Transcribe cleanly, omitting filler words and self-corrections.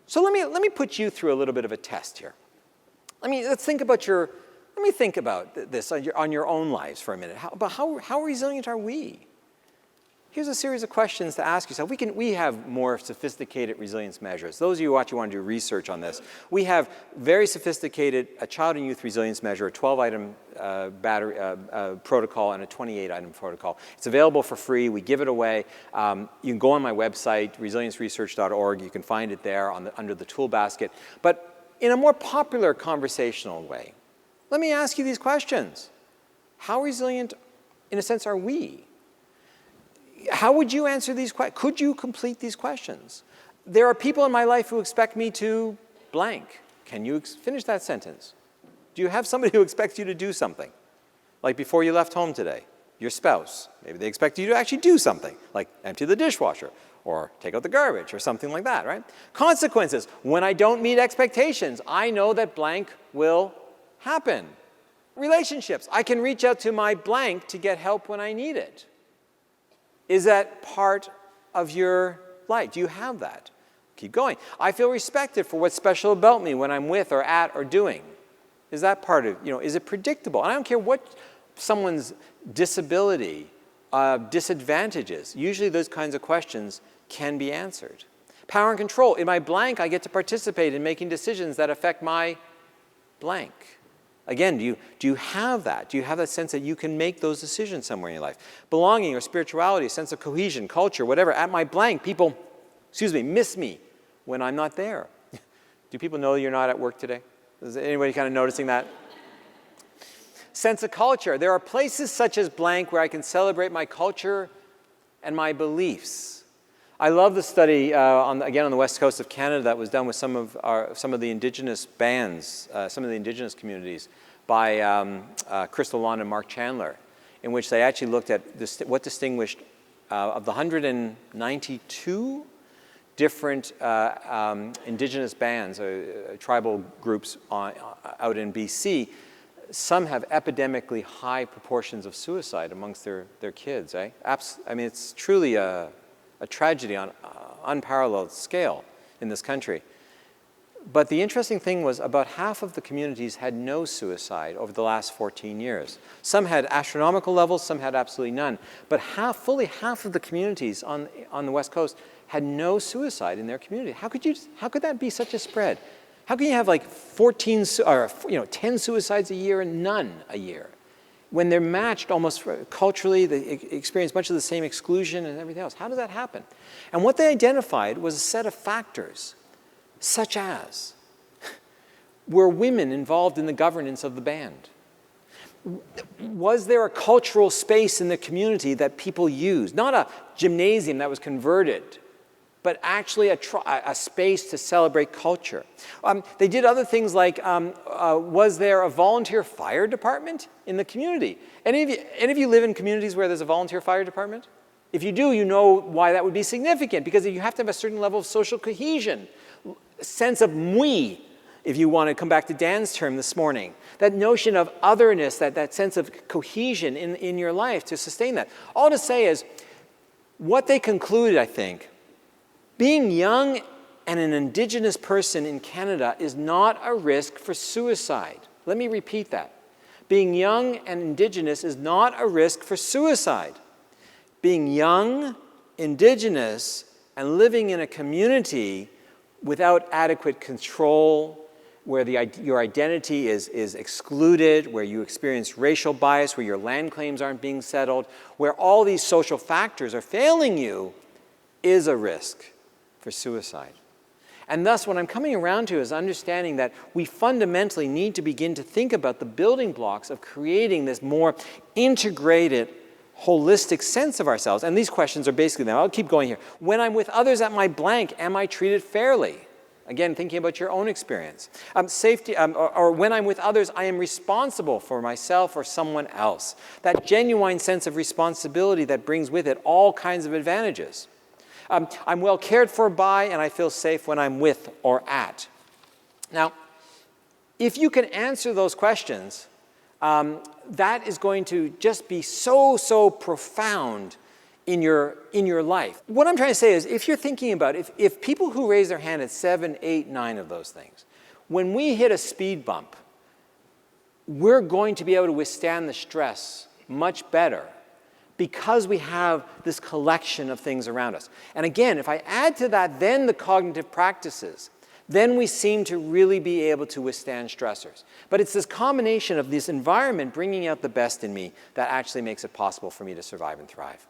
So let me put you through a little bit of a test here. Let me think about this on your own lives for a minute. How resilient are we? Here's a series of questions to ask yourself. We have more sophisticated resilience measures. Those of you who actually want to do research on this, we have very sophisticated a child and youth resilience measure, a 12-item protocol, and a 28-item protocol. It's available for free. We give it away. You can go on my website, resilienceresearch.org. You can find it there under the tool basket. But in a more popular conversational way, let me ask you these questions. How resilient, in a sense, are we? How would you answer these questions? Could you complete these questions? There are people in my life who expect me to blank. Can you finish that sentence? Do you have somebody who expects you to do something? Like before you left home today, your spouse. Maybe they expect you to actually do something, like empty the dishwasher or take out the garbage or something like that, right? Consequences. When I don't meet expectations, I know that blank will happen. Relationships. I can reach out to my blank to get help when I need it. Is that part of your life? Do you have that? Keep going. I feel respected for what's special about me when I'm with or at or doing. Is that part of, is it predictable? And I don't care what someone's disability, disadvantages. Usually those kinds of questions can be answered. Power and control. In my blank, I get to participate in making decisions that affect my blank. Again, do you have that? Do you have that sense that you can make those decisions somewhere in your life? Belonging or spirituality, a sense of cohesion, culture, whatever. At my blank, people, miss me when I'm not there. Do people know you're not at work today? Is anybody kind of noticing that? Sense of culture. There are places such as blank where I can celebrate my culture and my beliefs. I love the study, again, on the west coast of Canada that was done with some of the indigenous bands, some of the indigenous communities by Crystal Lawn and Mark Chandler, in which they actually looked at what distinguished of the 192 different indigenous bands, tribal groups out in BC. Some have epidemically high proportions of suicide amongst their kids. I mean, it's truly a tragedy on unparalleled scale in this country. But the interesting thing was about half of the communities had no suicide over the last 14 years. Some had astronomical levels, some had absolutely none. But fully half of the communities on the West Coast had no suicide in their community. How could that be such a spread? How can you have like 10 suicides a year and none a year? When they're matched almost culturally, they experience much of the same exclusion and everything else. How does that happen? And what they identified was a set of factors, such as, were women involved in the governance of the band? Was there a cultural space in the community that people used? Not a gymnasium that was converted, but actually a space to celebrate culture. They did other things like, was there a volunteer fire department in the community? Any of you live in communities where there's a volunteer fire department? If you do, you know why that would be significant, because you have to have a certain level of social cohesion, sense of moi, if you want to come back to Dan's term this morning. That notion of otherness, that sense of cohesion in your life to sustain that. All to say is, what they concluded, I think, being young and an Indigenous person in Canada is not a risk for suicide. Let me repeat that. Being young and Indigenous is not a risk for suicide. Being young, Indigenous, and living in a community without adequate control, where your identity is excluded, where you experience racial bias, where your land claims aren't being settled, where all these social factors are failing you, is a risk for suicide. And thus, what I'm coming around to is understanding that we fundamentally need to begin to think about the building blocks of creating this more integrated, holistic sense of ourselves. And these questions are basically them. I'll keep going here. When I'm with others at my blank, am I treated fairly? Again, thinking about your own experience. Safety, or when I'm with others, I am responsible for myself or someone else. That genuine sense of responsibility that brings with it all kinds of advantages. I'm well cared for by, and I feel safe when I'm with or at. Now, if you can answer those questions, that is going to just be so profound in your life. What I'm trying to say is, if you're thinking about, if people who raise their hand at 7, 8, 9 of those things, when we hit a speed bump, we're going to be able to withstand the stress much better because we have this collection of things around us. And again, if I add to that then the cognitive practices, then we seem to really be able to withstand stressors. But it's this combination of this environment bringing out the best in me that actually makes it possible for me to survive and thrive.